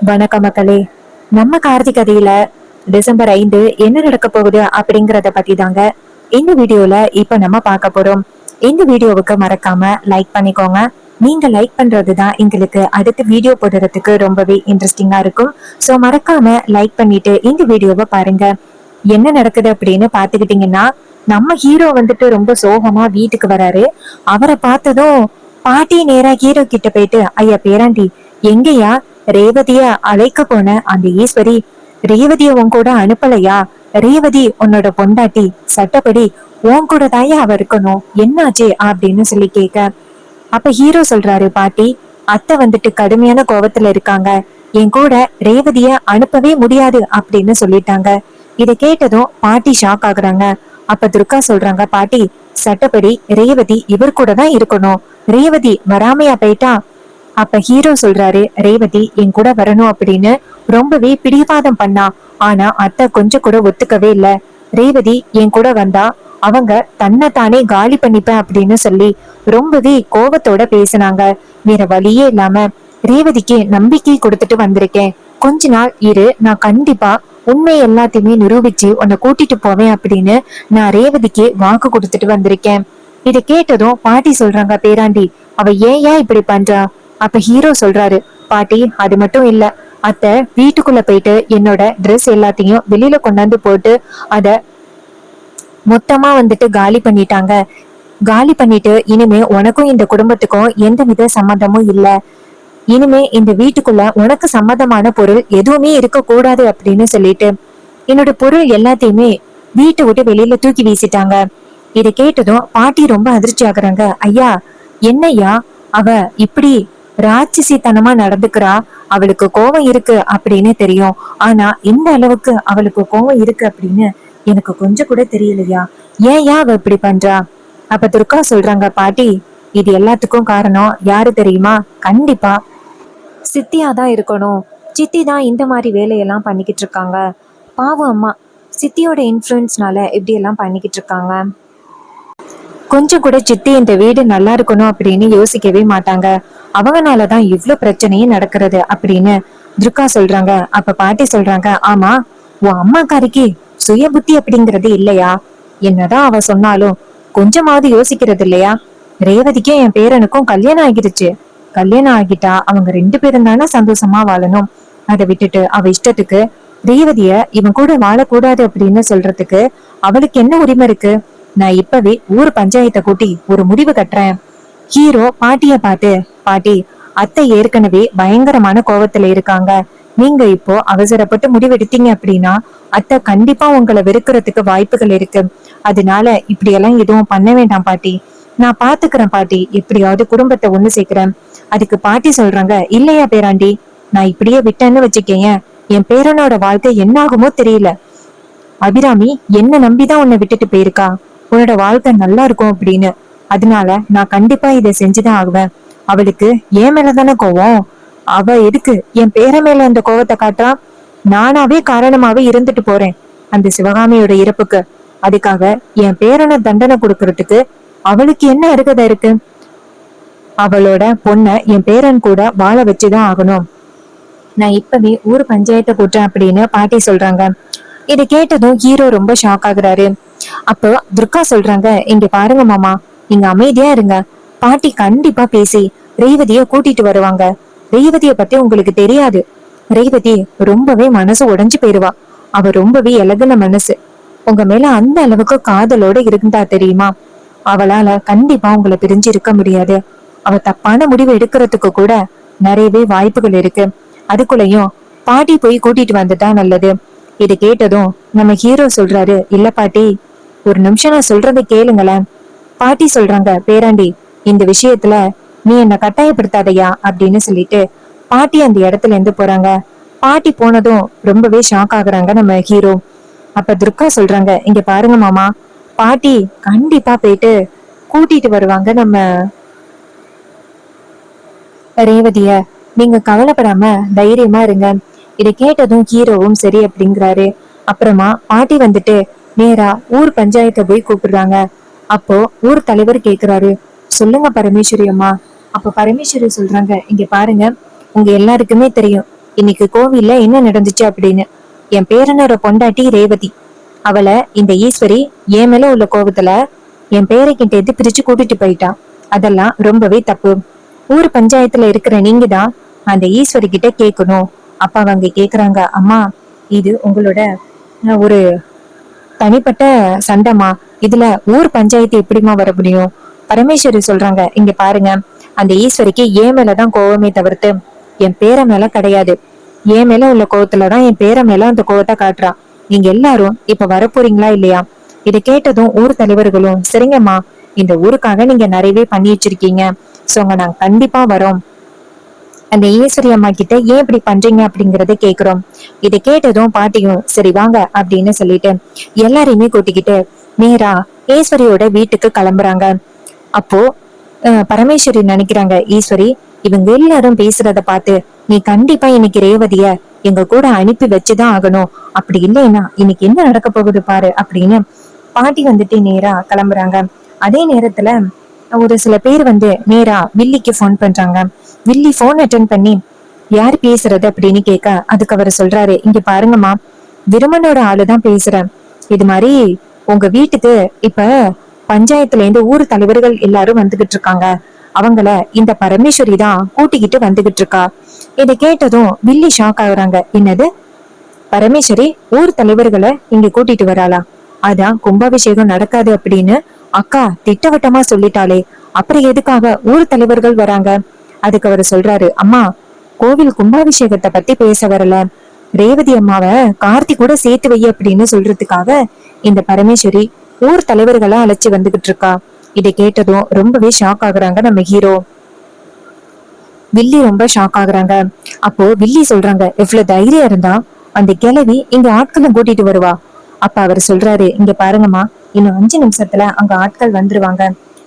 வணக்க மக்களே. நம்ம கார்த்திகதையில டிசம்பர் 5 என்ன நடக்க போகுது அப்படிங்கறத பத்தி தாங்க இந்த வீடியோல இப்ப நம்ம பார்க்க போறோம். இந்த வீடியோவுக்கு மறக்காம லைக் பண்ணிக்கோங்க. நீங்க லைக் பண்றதுதான் எங்களுக்கு அடுத்த வீடியோ போடுறதுக்கு ரொம்பவே இன்ட்ரெஸ்டிங்கா இருக்கும். சோ மறக்காம லைக் பண்ணிட்டு இந்த வீடியோவை பாருங்க. என்ன நடக்குது அப்படின்னு பாத்துக்கிட்டீங்கன்னா, நம்ம ஹீரோ வந்துட்டு ரொம்ப சோகமா வீட்டுக்கு வராரு. அவரை பார்த்ததும் பாட்டி நேரா ஹீரோ கிட்ட போயிட்டு, ஐயா பேராண்டி, எங்கயா ரேவதிய அழைக்க போன அந்த ஈஸ்வரி ரேவதிய உன் கூட அனுப்பலையா? ரேவதி உன்னோட பொண்டாட்டி, சட்டப்படி உன் கூட தாயா அவ இருக்கணும், என்னாச்சு அப்படின்னு சொல்லி கேட்க, அப்ப ஹீரோ சொல்றாரு, பாட்டி அத்தை வந்துட்டு கடுமையான கோவத்துல இருக்காங்க, என் கூட ரேவதிய அனுப்பவே முடியாது அப்படின்னு சொல்லிட்டாங்க. இத கேட்டதும் பாட்டி ஷாக் ஆகுறாங்க. அப்ப துர்கா சொல்றாங்க, பாட்டி சட்டப்படி ரேவதி இவர் கூட தான் இருக்கணும், ரேவதி வராமையா போயிட்டா? அப்ப ஹீரோ சொல்றாரு, ரேவதி என் கூட வரணும் அப்படின்னு ரொம்பவே பிடிவாதம் பண்ணா. ஆனா அத்தை கொஞ்சம் கூட ஒத்துக்கவே இல்ல. ரேவதி என் கூட வந்தா அவங்க தன்னைத்தானே காலி பண்ணிப்பேன் அப்படின்னு சொல்லி ரொம்பவே கோவத்தோட பேசினாங்க. வேற வழியே இல்லாம ரேவதிக்கு நம்பிக்கை கொடுத்துட்டு வந்திருக்கேன். கொஞ்ச நாள் இரு, நான் கண்டிப்பா உண்மை எல்லாத்தையுமே நிரூபிச்சு உன்னை கூட்டிட்டு போவேன் அப்படின்னு நான் ரேவதிக்கு வாக்கு கொடுத்துட்டு வந்திருக்கேன். இத கேட்டதும் பாட்டி சொல்றாங்க, பேராண்டி அவ ஏன் இப்படி பண்றா? அப்ப ஹீரோ சொல்றாரு, பாட்டி அது மட்டும் இல்ல, அத்தை வீட்டுக்குள்ள போயிட்டு என்னோட ட்ரெஸ் எல்லாத்தையும் வெளியில கொண்டாந்து போட்டு அத மொத்தமா வந்துட்டு காலி பண்ணிட்டாங்க. காலி பண்ணிட்டு இனிமே உனக்கும் இந்த குடும்பத்துக்கும் எந்த வித சம்மந்தமும் இல்ல. இனிமே இந்த வீட்டுக்குள்ள உனக்கு சம்மதமான பொருள் எதுவுமே இருக்க கூடாது அப்படின்னு சொல்லிட்டு என்னோட பொருள் எல்லாத்தையுமே வீட்டை விட்டு வெளியில தூக்கி வீசிட்டாங்க. இதை கேட்டதும் பாட்டி ரொம்ப அதிர்ச்சி ஆகுறாங்க. ஐயா என்னையா அவ இப்படி ராட்சசித்தனமா நடந்துக்கிறா? அவளுக்கு கோவம் இருக்கு அப்படின்னு தெரியும், ஆனா இந்த அளவுக்கு அவளுக்கு கோவம் இருக்கு அப்படின்னு எனக்கு கொஞ்சம் கூட தெரியலையா? ஏன் அவ இப்படி பண்றா? அப்ப துர்கா சொல்றாங்க, பாட்டி இது எல்லாத்துக்கும் காரணம் யாரு தெரியுமா? கண்டிப்பா சித்தியா தான் இருக்கணும். சித்தி தான் இந்த மாதிரி வேலையெல்லாம் பண்ணிக்கிட்டு இருக்காங்க. பாவம் அம்மா, சித்தியோட இன்ஃப்ளூயன்ஸ்னால இப்படி எல்லாம் பண்ணிக்கிட்டு இருக்காங்க. கொஞ்சம் கூட சித்தி இந்த வீடு நல்லா இருக்கணும் அப்படின்னு யோசிக்கவே மாட்டாங்க. அவங்கனாலதான் இவ்வளவு பிரச்சனையும் நடக்கிறது அப்படின்னு துர்கா சொல்றாங்க. அப்ப பாட்டி சொல்றாங்க, ஆமா உன் அம்மாக்காரிக்கு சுய புத்தி அப்படிங்கறது இல்லையா? என்னதான் அவ சொன்னாலும் கொஞ்சமாவது யோசிக்கிறது இல்லையா? ரேவதிக்கும் என் பேரனுக்கும் கல்யாணம் ஆகிடுச்சு. கல்யாணம் ஆகிட்டா அவங்க 2 பேரும் தானே சந்தோஷமா வாழணும். அதை விட்டுட்டு அவ இஷ்டத்துக்கு ரேவதிய இவன் கூட வாழக்கூடாது அப்படின்னு சொல்றதுக்கு அவளுக்கு என்ன உரிமை இருக்கு? நான் இப்பவே ஊர் பஞ்சாயத்தை கூட்டி ஒரு முடிவு கட்டுறேன். ஹீரோ பாட்டிய பார்த்து, பாட்டி அத்தை ஏற்கனவே பயங்கரமான கோவத்துல இருக்காங்க. நீங்க இப்போ அவசரப்பட்டு முடிவெடுத்தீங்க அப்படின்னா அத்தை கண்டிப்பா உங்களை வெறுக்கிறதுக்கு வாய்ப்புகள் இருக்கு. அதனால இப்படியெல்லாம் எதுவும் பண்ண வேண்டாம் பாட்டி, நான் பாத்துக்கிறேன் பாட்டி, எப்படியாவது குடும்பத்தை ஒண்ணு சேர்க்கிறேன். அதுக்கு பாட்டி சொல்றாங்க, இல்லையா பேராண்டி, நான் இப்படியே விட்டேன்னு வச்சுக்கேன், என் பேரனோட வாழ்க்கை என்ன ஆகுமோ தெரியல. அபிராமி என்ன நம்பிதான் உன்னை விட்டுட்டு போயிருக்கா, உன்னோட வாழ்க்கை நல்லா இருக்கும் அப்படின்னு. அதனால நான் கண்டிப்பா இதை செஞ்சுதான் ஆகுவேன். அவளுக்கு என் மேலதானே கோவம், அவ எதுக்கு என் பேர மேல அந்த கோவத்தை காட்டுறா? நானாவே காரணமாவே இருந்துட்டு போறேன் அந்த சிவகாமியோட இறப்புக்கு. அதுக்காக என் பேரனை தண்டனை கொடுக்கறதுக்கு அவளுக்கு என்ன அருகதை இருக்கு? அவளோட பொண்ண என் பேரன் கூட வாழ வச்சுதான் ஆகணும். நான் இப்பவே ஊர் பஞ்சாயத்தை கூட்டுறேன் அப்படின்னு பாட்டி சொல்றாங்க. இதை கேட்டதும் ஹீரோ ரொம்ப ஷாக் ஆகுறாரு. அப்போ துர்கா சொல்றாங்க, இங்க பாருங்க மாமா, நீங்க அமைதியா இருங்க. பாட்டி கண்டிப்பா பேசி ரேவதிய கூட்டிட்டு வருவாங்க. ரேவதிய பத்தி உங்களுக்கு தெரியாது. ரேவதி ரொம்பவே மனசு உடைஞ்சு போயிருவா. அவ ரொம்பவே இலகுன மனசு. உங்க மேல அந்த அளவுக்கு காதலோட இருந்தா தெரியுமா? அவளால கண்டிப்பா உங்களை பிரிஞ்சு இருக்க முடியாது. அவ தப்பான முடிவு எடுக்கிறதுக்கு கூட நிறையவே வாய்ப்புகள் இருக்கு. அதுக்குள்ளயும் பாட்டி போய் கூட்டிட்டு வந்துட்டா நல்லது. இது கேட்டதும் நம்ம ஹீரோ சொல்றாரு, இல்ல பாட்டி ஒரு நிமிஷம் நான் சொல்றதை கேளுங்களேன். பாட்டி சொல்றாங்க, பேராண்டி இந்த விஷயத்துல நீ என்ன கட்டாயப்படுத்தாதையா அப்படின்னு சொல்லிட்டு பாட்டி அந்த இடத்துல இருந்து போறாங்க. பாட்டி போனதும் ரொம்பவே ஷாக் ஆகுறாங்க நம்ம ஹீரோ. அப்ப துர்கா சொல்றாங்க, இங்க பாருங்க மாமா, பாட்டி கண்டிப்பா போயிட்டு கூட்டிட்டு வருவாங்க நம்ம ரேவதிய. நீங்க கவலைப்படாம தைரியமா இருங்க. இதை கேட்டதும் ஹீரோவும் சரி அப்படிங்கிறாரு. அப்புறமா பாட்டி வந்துட்டு நேரா ஊர் பஞ்சாயத்தை போய் கூப்பிடுறாங்க. அப்போ ஊர் தலைவர் கேக்குறாரு, சொல்லுங்க பரமேஸ்வரி அம்மா. அப்ப பரமேஸ்வரி சொல்றாங்க, இங்க பாருங்க, உங்க எல்லாருக்குமே தெரியும் இன்னைக்கு கோவில்ல என்ன நடந்துச்சு அப்படின்னு. என் பேரனோட பொண்டாட்டி ரேவதி, அவளை இந்த ஈஸ்வரி என் மேல உள்ள கோபத்துல என் பேரைக்கிட்ட எது பிரிச்சு கூட்டிட்டு போயிட்டான். அதெல்லாம் ரொம்பவே தப்பு. ஊர் பஞ்சாயத்துல இருக்கிற நீங்க தான் அந்த ஈஸ்வரி கிட்ட கேட்கணும். அப்ப அவங்க கேக்குறாங்க, அம்மா இது உங்களோட ஒரு தனிப்பட்ட சண்டைமா, இதுல ஊர் பஞ்சாயத்து எப்படிமா வர முடியும்? பரமேஸ்வரி சொல்றாங்க, இங்க பாருங்க, அந்த ஈஸ்வரிக்கு என் மேலதான் கோவமே தவிர்த்து என் பேர மேல கிடையாது. என் மேல உள்ள கோவத்துலதான் என் பேர மேல அந்த கோவத்தை காட்டுறா. நீங்க எல்லாரும் இப்ப வரப்போறீங்களா இல்லையா? இதை கேட்டதும் ஊர் தலைவர்களும், சரிங்கம்மா, இந்த ஊருக்காக நீங்க நிறையவே பண்ணி வச்சிருக்கீங்க, சோங்க நாங்க கண்டிப்பா வரோம். அந்த ஈஸ்வரி அம்மா கிட்ட ஏன் இப்படி பண்றீங்க அப்படிங்கறத கேக்குறோம். இதை கேட்டதும் பாட்டியும் சரி வாங்க அப்படின்னு சொல்லிட்டு எல்லாரையுமே கூட்டிக்கிட்டு நேரா ஈஸ்வரியோட வீட்டுக்கு கிளம்புறாங்க. அப்போ பரமேஸ்வரி நினைக்கிறாங்க, ஈஸ்வரி இவங்க எல்லாரும் பேசுறத பார்த்து நீ கண்டிப்பா இன்னைக்கு ரேவதிய எங்க கூட அனுப்பி வச்சுதான் ஆகணும். அப்படி இல்லைன்னா இன்னைக்கு என்ன நடக்க போகுது பாரு அப்படின்னு பாட்டி வந்துட்டு நேரா கிளம்புறாங்க. அதே நேரத்துல ஒரு சில பேர் நேரா வில்லிக்கு போன் பண்றாங்க. வில்லி போன் அட்டென்ட் பண்ணி யார் பேசுறது அப்படின்னு கேட்க, அதுக்கு அவர் சொல்றாரு, இங்க பாருங்கம்மா, விருமனோட ஆளுதான் பேசுறேன். இது மாதிரி உங்க வீட்டுக்கு இப்ப பஞ்சாயத்துல இருந்து ஊர் தலைவர்கள் எல்லாரும் வந்துகிட்டு இருக்காங்க. அவங்கள இந்த பரமேஸ்வரி தான் கூட்டிக்கிட்டு வந்துகிட்டு இருக்கா. இதை கேட்டதும் வில்லி ஷாக் ஆகுறாங்க. என்னது, பரமேஸ்வரி ஊர் தலைவர்களை இங்க கூட்டிட்டு வராளா? அதான் கும்பாபிஷேகம் நடக்காது அப்படின்னு அக்கா திட்டவட்டமா சொல்லிட்டாலே, அப்புறம் எதுக்காக ஊர் தலைவர்கள் வராங்க? அதுக்கு அவர் சொல்றாரு, அம்மா கோவில் கும்பாபிஷேகத்தை பத்தி பேச வரல, ரேவதி அம்மாவை கார்த்தி கூட சேர்த்து வை அப்படின்னு சொல்றதுக்காக இந்த பரமேஸ்வரி ஊர் தலைவர்களை அழைச்சு வந்துகிட்டு இருக்கா. இதை கேட்டதும் ரொம்பவே ஷாக் ஆகுறாங்க நம்ம ஹீரோ. வில்லி ரொம்ப ஷாக் ஆகுறாங்க. அப்போ வில்லி சொல்றாங்க, எவ்வளவு தைரியம் இருந்தா அந்த கிழவி இங்க ஆட்களை கூட்டிட்டு வருவா? அப்ப அவர் சொல்றாரு, இங்க பாருங்கம்மா, இன்னும் 5 நிமிஷத்துல அங்க ஆட்கள் வந்துருவாங்க.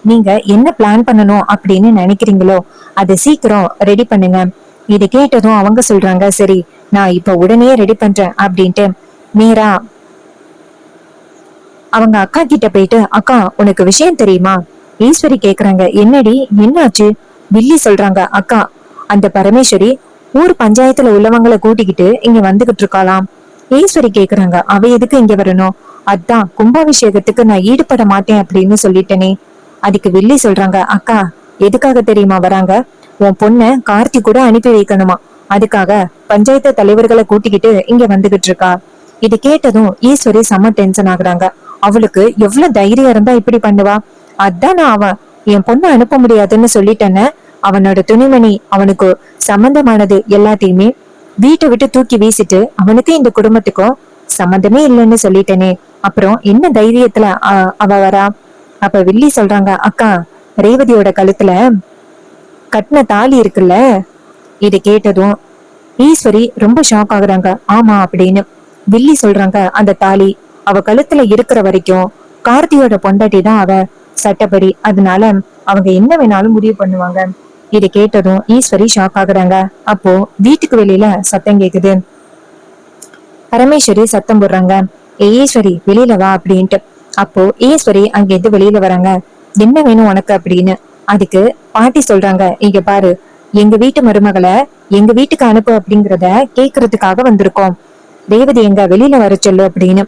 நீங்க என்ன பிளான் பண்ணணும் அப்படின்னு நினைக்கிறீங்களோ அதை சீக்கிரம் ரெடி பண்ணுங்க. இதை கேட்டதும் அவங்க சொல்றாங்க, சரி நான் இப்ப உடனே ரெடி பண்றேன் அப்படின்ட்டு நேரா அவங்க அக்கா கிட்ட போயிட்டு, அக்கா உனக்கு விஷயம் தெரியுமா? ஈஸ்வரி கேக்குறாங்க, என்னடி என்னாச்சு? வில்லி சொல்றாங்க, அக்கா அந்த பரமேஸ்வரி ஊர் பஞ்சாயத்துல உள்ளவங்களை கூட்டிக்கிட்டு இங்க வந்துகிட்டு இருக்காளாம். ஈஸ்வரி கேக்குறாங்க, அவ எதுக்கு இங்க வரணும்? அதான் கும்பாபிஷேகத்துக்கு நான் ஈடுபட மாட்டேன் அப்படின்னு சொல்லிட்டேனே. அதுக்கு வில்லி சொல்றாங்க, அக்கா எதுக்காக தெரியுமா வராங்க? உன் பொண்ண கார்த்தி கூட அனுப்பி வைக்கணுமா, அதுக்காக பஞ்சாயத்து தலைவர்களை கூட்டிக்கிட்டு இங்க வந்துகிட்டு இருக்கா. இது கேட்டதும் ஈஸ்வரி செம்ம டென்ஷன் ஆகுறாங்க. அவளுக்கு எவ்வளவு தைரியம் இருந்தா இப்படி பண்ணுவா? அதான் நான் அவன் என் பொண்ணை அனுப்ப முடியாதுன்னு சொல்லிட்டேன்னு அவனோட துணிமணி அவனுக்கு சம்பந்தமானது எல்லாத்தையுமே வீட்டை விட்டு தூக்கி வீசிட்டு அவனுக்கு இந்த குடும்பத்துக்கும் சம்மந்தமே இல்லைன்னு சொல்லிட்டேனே, அப்புறம் என்ன தைரியத்துல அவ வரா? அப்ப வில்லி சொல்றாங்க, அக்கா ரேவதியோட கழுத்துல கட்டின தாலி இருக்குல்ல. இது கேட்டதும் ஈஸ்வரி ரொம்ப ஷாக் ஆகுறாங்க. ஆமா அப்படின்னு வில்லி சொல்றாங்க, அந்த தாலி அவ கழுத்துல இருக்கிற வரைக்கும் கார்த்தியோட பொண்டாட்டி தான் அவ சட்டப்படி, அதனால அவங்க என்ன வேணாலும் முடிவு பண்ணுவாங்க. இதை கேட்டதும் ஈஸ்வரி ஷாக் ஆகுறாங்க. அப்போ வீட்டுக்கு வெளியில சத்தம் கேக்குது. பரமேஸ்வரி சத்தம் போடுறாங்க, ஈஸ்வரி வெளியில வா அப்படின்ட்டு. அப்போ ஈஸ்வரி அங்கிருந்து வெளியில வராங்க. என்ன வேணும் உனக்கு அப்படின்னு. அதுக்கு பாட்டி சொல்றாங்க, இங்க பாரு, எங்க வீட்டு மருமகளை எங்க வீட்டுக்கு அனுப்பு அப்படிங்கறத கேக்குறதுக்காக வந்திருக்கோம். ரேவதி எங்க வெளியில வர சொல்லு அப்படின்னு.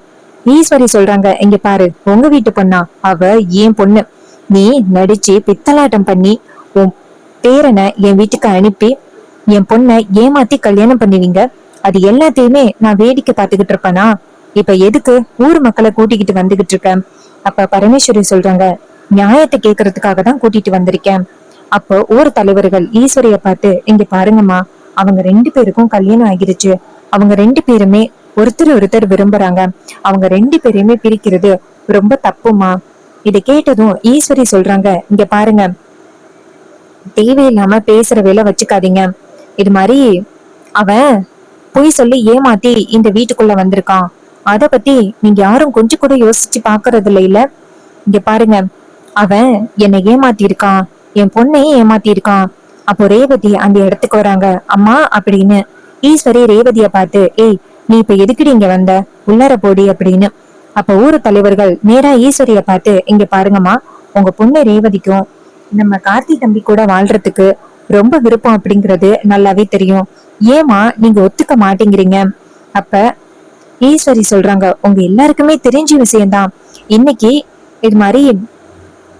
ஈஸ்வரி சொல்றாங்க, இங்க பாரு, உங்க வீட்டு பொண்ணா? அவ ஏன் பொண்ணு. நீ நடிச்சு பித்தலாட்டம் பண்ணி உன் பேரனை என் வீட்டுக்கு அனுப்பி என் பொண்ணை ஏமாத்தி கல்யாணம் பண்ணுவீங்க. அது எல்லாத்தையுமே நான் வேடிக்கை பார்த்துக்கிட்டு இருப்பேனா? இப்ப எதுக்கு ஊர் மக்களை கூட்டிக்கிட்டு வந்துகிட்டு இருக்கேன்? அப்ப பரமேஸ்வரி சொல்றாங்க, நியாயத்தை கேக்குறதுக்காக தான் கூட்டிட்டு வந்திருக்கேன். அப்போ ஊர் தலைவர்கள் ஈஸ்வரிய பார்த்து, இங்க பாருங்கம்மா, அவங்க 2 பேருக்கும் கல்யாணம் ஆகிருச்சு. அவங்க 2 பேருமே ஒருத்தர் ஒருத்தர் விரும்புறாங்க. அவங்க 2 பேரையுமே பிரிக்கிறது ரொம்ப தப்புமா. இதை கேட்டதும் ஈஸ்வரி சொல்றாங்க, இங்க பாருங்க, தேவையில்லாம பேசுற வேலை வச்சுக்காதீங்க. இது மாதிரி அவன் பொய் சொல்லி ஏமாத்தி இந்த வீட்டுக்குள்ள வந்திருக்கான். அத பத்தி நீங்க யாரும் கொஞ்சம் கூட யோசிச்சு பாக்குறது இல்ல. இங்க பாருங்க, அவன் என்னை ஏமாத்தி இருக்கான், என் பொண்ணையும் ஏமாத்தி இருக்கான். அப்போ ரேவதி அந்த இடத்துக்கு வராங்க. அம்மா அப்படின்னு ஈஸ்வரி ரேவதிய பார்த்து, ஏய் நீ இப்ப எதுக்குடி இங்க வந்த, உள்ளார போடி அப்படின்னு. அப்ப ஊரு தலைவர்கள் நேரா ஈஸ்வரிய பார்த்து, இங்க பாருங்கம்மா, உங்க பொண்ணு ரேவதிக்கும் நம்ம கார்த்தி தம்பி கூட வாழ்றதுக்கு ரொம்ப விருப்பம் அப்படிங்கிறது நல்லாவே தெரியும். ஏமா நீங்க ஒத்துக்க மாட்டேங்கிறீங்க? அப்ப ஈஸ்வரி சொல்றாங்க, உங்க எல்லாருக்குமே தெரிஞ்ச விஷயம்தான். இன்னைக்கு இது மாதிரி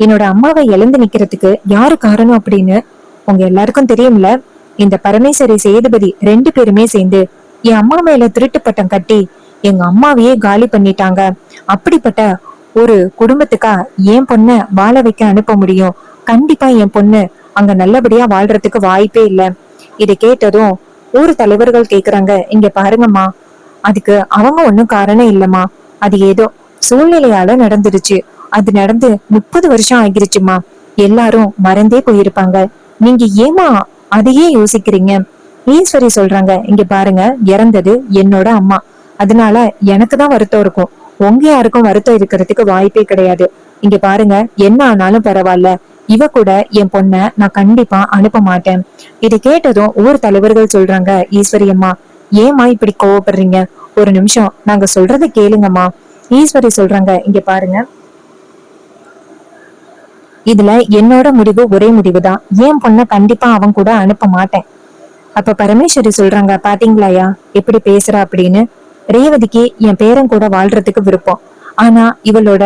என்னோட அம்மாவை இழந்து நிக்கிறதுக்கு யாரு காரணம் அப்படின்னு உங்க எல்லாருக்கும் தெரியும்ல. இந்த பரமேஸ்வரி சேதுபதி 2 பேருமே சேர்ந்து என் அம்மா மேல திருட்டு பட்டம் கட்டி எங்க அம்மாவையே காலி பண்ணிட்டாங்க. அப்படிப்பட்ட ஒரு குடும்பத்துக்கா என் பொண்ண வாழ வைக்க அனுப்ப முடியும்? கண்டிப்பா என் பொண்ணு அங்க நல்லபடியா வாழ்றதுக்கு வாய்ப்பே இல்ல. இதை கேட்டதும் ஊர் தலைவர்கள் கேக்குறாங்க, இங்க பாருங்கம்மா, அதுக்கு அவங்க ஒண்ணும் காரணம் இல்லம்மா. அது ஏதோ சூழ்நிலையால நடந்துருச்சு. அது நடந்து 30 வருஷம் ஆகிருச்சுமா. எல்லாரும் மறந்தே போயிருப்பாங்க. நீங்க ஏமா அதையே யோசிக்கிறீங்க? ஈஸ்வரி சொல்றாங்க, இங்க பாருங்க, இறந்தது என்னோட அம்மா. அதனால எனக்கு தான் வருத்தம் இருக்கும். உங்க யாருக்கும் வருத்தம் இருக்கிறதுக்கு வாய்ப்பே கிடையாது. இங்க பாருங்க, என்ன ஆனாலும் பரவாயில்ல, இவ கூட என் பொண்ண நான் கண்டிப்பா அனுப்ப மாட்டேன். இதை கேட்டதும் ஊர் தலைவர்கள் சொல்றாங்க, ஈஸ்வரி அம்மா, ஏமா இப்படி கோவப்படுறீங்க? ஒரு நிமிஷம் நாங்க சொல்றத கேளுங்கம்மா. ஈஸ்வரி சொல்றாங்க, இங்க பாருங்க, இதுல என்னோட முடிவு ஒரே முடிவுதான். என் பொண்ண கண்டிப்பா அவன் கூட அனுப்ப மாட்டேன். அப்ப பரமேஸ்வரி சொல்றாங்க, பாத்தீங்களாயா எப்படி பேசுறா அப்படின்னு. ரேவதிக்கு என் பேரன் கூட வாழ்றதுக்கு விருப்பம். ஆனா இவளோட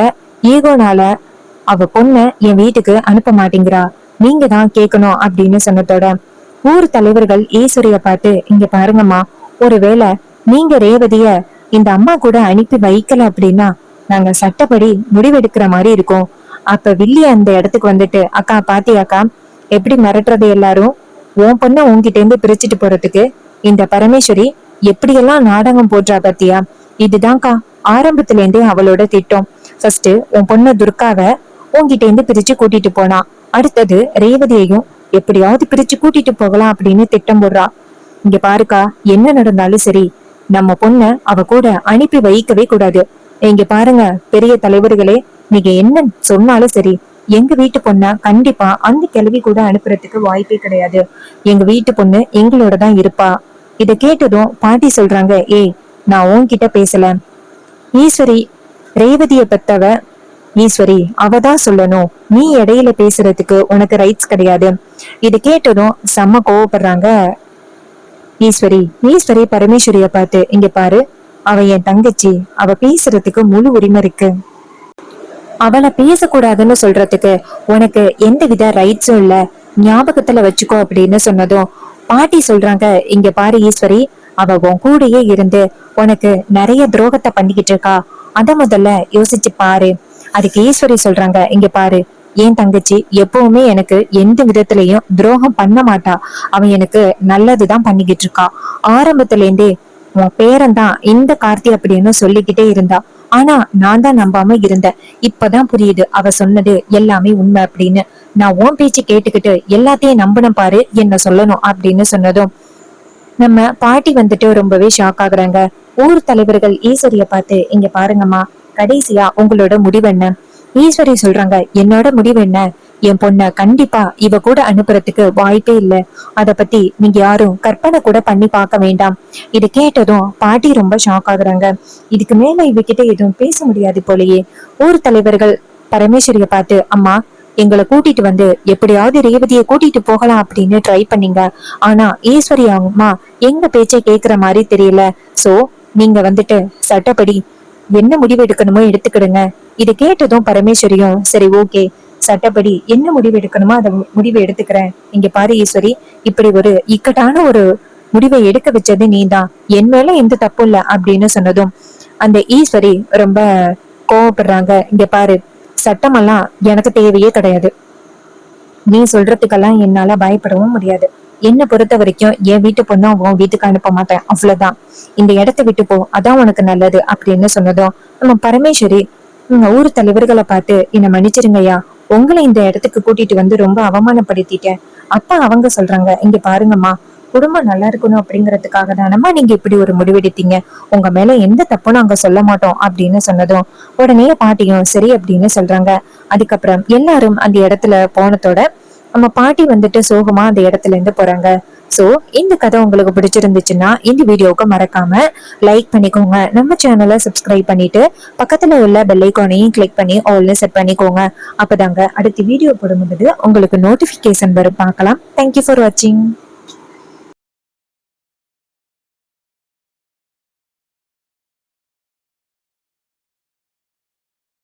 ஈகோனால அவ பொண்ண என் வீட்டுக்கு அனுப்ப மாட்டேங்கிறா. நீங்க தான் கேட்கணும் அப்படின்னு சொன்னதோட ஊர் தலைவர்கள் ஈஸ்வரிய பார்த்து, இங்க பாருங்கம்மா, ஒருவேளை நீங்க ரேவதிய இந்த அம்மா கூட அனுப்பி வைக்கல அப்படின்னா நாங்க சட்டப்படி முடிவெடுக்கிற மாதிரி இருக்கும். அப்ப வில்லி அந்த இடத்துக்கு வந்துட்டு, அக்கா பாத்தியாக்கா எப்படி மிரட்டுறது எல்லாரும்? உன் பொண்ண உன்கிட்ட இருந்து பிரிச்சுட்டு போறதுக்கு இந்த பரமேஸ்வரி எப்படியெல்லாம் நாடகம் போடுறா பாத்தியா? இதுதான்க்கா ஆரம்பத்துல இருந்தே அவளோட திட்டம். ஃபர்ஸ்ட் உன் பொண்ணு துர்காவை உன்கிட்ட இருந்து பிரிச்சு கூட்டிட்டு போனா, அடுத்தது ரேவதியையும் எப்படியாவது பிரிச்சு கூட்டிட்டு போகலாம் அப்படின்னு திட்டம் போடுறா. இங்க பாருக்கா, என்ன நடந்தாலும் சரி, நம்ம பொண்ண அவ கூட அனுப்பி வைக்கவே கூடாது. இங்க பாருங்க பெரிய தலைவர்களே, நீங்க என்ன சொன்னாலும் சரி, எங்க வீட்டு பொண்ண கண்டிப்பா அந்த கிழவி கூட அனுப்புறதுக்கு வாய்ப்பே கிடையாது. எங்க வீட்டு பொண்ணு எங்களோட தான் இருப்பா. இத கேட்டதும் பாட்டி சொல்றாங்க, ஏய், நான் உன்கிட்ட பேசல. ஈஸ்வரி ரேவதிய பெத்தவ ஈஸ்வரி, அவதான் சொல்லணும். நீ இடையில பேசுறதுக்கு உனக்கு ரைட்ஸ் கிடையாது. இது கேட்டதும் செம்ம கோவப்படுறாங்க ஈஸ்வரி. ஈஸ்வரி பரமேஸ்வரிய பார்த்து, இங்க பாரு, அவ என் தங்கச்சி, அவ பேசுறதுக்கு முழு உரிமை இருக்கு. அவளை பேசக்கூடாதுன்னு சொல்றதுக்கு உனக்கு எந்த வித ரைட்ஸும் இல்ல, ஞாபகத்துல வச்சுக்கோ அப்படின்னு சொன்னதும் பாட்டி சொல்றாங்க, இங்க பாரு ஈஸ்வரி, அவ உன் கூடயே இருந்து உனக்கு நிறைய துரோகத்தை பண்ணிக்கிட்டு இருக்கா. அத முதல்ல யோசிச்சு பாரு. அதுக்கு ஈஸ்வரி சொல்றாங்க, இங்க பாரு, என் தங்கச்சி எப்பவுமே எனக்கு எந்த விதத்திலையும் துரோகம் பண்ண மாட்டா. அவன் எனக்கு நல்லதுதான் பண்ணிக்கிட்டு இருக்கா. ஆரம்பத்துல இருந்தே உன் பேரன் தான் இந்த கார்த்தி அப்படின்னு சொல்லிக்கிட்டே இருந்தா. ஆனா நான் தான் நம்பாம இருந்தேன். இப்பதான் புரியுது அவ சொன்னது எல்லாமே உண்மை அப்படின்னு. நான் உன் பேச்சு கேட்டுக்கிட்டு எல்லாத்தையும் நம்பணும் பாரு, என்ன சொல்லணும் அப்படின்னு சொன்னதும் நம்ம பாட்டி வந்துட்டு ரொம்பவே ஷாக் ஆகுறாங்க. ஊர் தலைவர்கள் ஈஸ்வரிய பார்த்து, இங்க பாருங்கம்மா, கடைசியா உங்களோட முடிவு என்ன? ஈஸ்வரி சொல்றாங்க, என்னோட முடிவு என்ன? என் பொண்ண கண்டிப்பா இவ கூட அனுப்புறதுக்கு வாய்ப்பே இல்ல. அத பத்தி நீங்க யாரும் கற்பனை கூட பண்ணி பார்க்க வேண்டாம். இது கேட்டதும் பாட்டி ரொம்ப ஷாக் ஆகுறாங்க. இதுக்கு மேல இவகிட்ட எதுவும் பேச முடியாது போலயே. ஊர் தலைவர்கள் பரமேஸ்வரிய பார்த்து, அம்மா, எங்களை கூட்டிட்டு வந்து எப்படியாவது ரேவதியை கூட்டிட்டு போகலாம் அப்படின்னு ட்ரை பண்ணீங்க. ஆனா ஈஸ்வரி அம்மா எங்க பேச்சை கேக்குற மாதிரி தெரியல. சோ நீங்க வந்துட்டு சட்டப்படி என்ன முடிவு எடுக்கணுமோ எடுத்துக்கிடுங்க. இது கேட்டதும் பரமேஸ்வரியும், சரி ஓகே, சட்டப்படி என்ன முடிவு எடுக்கணுமோ அதை முடிவை எடுத்துக்கிறேன். இங்க பாரு ஈஸ்வரி, இப்படி ஒரு இக்கட்டான ஒரு முடிவை எடுக்க வச்சது நீதான், என் மேல எந்த தப்பும் இல்ல அப்படின்னு சொன்னதும் அந்த ஈஸ்வரி ரொம்ப கோவப்படுறாங்க. இங்க பாரு, சட்டமெல்லாம் எனக்கு தேவையே கிடையாது. நீ சொல்றதுக்கெல்லாம் என்னால பயப்படவும் முடியாது. என்ன பொறுத்த வரைக்கும் என் வீட்டு பொண்ணா உன் வீட்டுக்கு அனுப்ப மாட்டேன், அவ்வளவுதான். இந்த இடத்த விட்டு போ, அதான் உனக்கு நல்லது அப்படின்னு சொன்னதும் நம்ம பரமேஸ்வரி ஊர் தலைவர்களை பார்த்து, என்ன மன்னிச்சிருங்கய்யா, உங்களை இந்த இடத்துக்கு கூட்டிட்டு வந்து ரொம்ப அவமானப்படுத்திட்டேன். அப்ப அவங்க சொல்றாங்க, இங்க பாருங்கம்மா, குடும்பம் நல்லா இருக்கணும் அப்படிங்கறதுக்காக தானம்மா நீங்க இப்படி ஒரு முடிவெடுத்தீங்க. உங்க மேல எந்த தப்பும் நாங்க சொல்ல மாட்டோம் அப்படின்னு சொன்னதும் உடனே பாட்டியும் சரி அப்படின்னு சொல்றாங்க. அதுக்கப்புறம் எல்லாரும் அந்த இடத்துல போனதோட நம்ம பாட்டி வந்துட்டு சோகமா அந்த இடத்துல இருந்து போறாங்க. சோ இந்த கதை உங்களுக்கு பிடிச்சிருந்துச்சுன்னா இந்த வீடியோவுக்கு மறக்காம லைக் பண்ணிக்கோங்க. நம்ம சேனலை சப்ஸ்கிரைப் பண்ணிட்டு பக்கத்துல உள்ள பெல் ஐகானையும் கிளிக் பண்ணி ஆல்னு செட் பண்ணிக்கோங்க. அப்பதாங்க அடுத்த வீடியோ போடும்போது உங்களுக்கு நோட்டிபிகேஷன் வரும். பார்க்கலாம். தேங்க்யூ ஃபார் வாட்சிங்.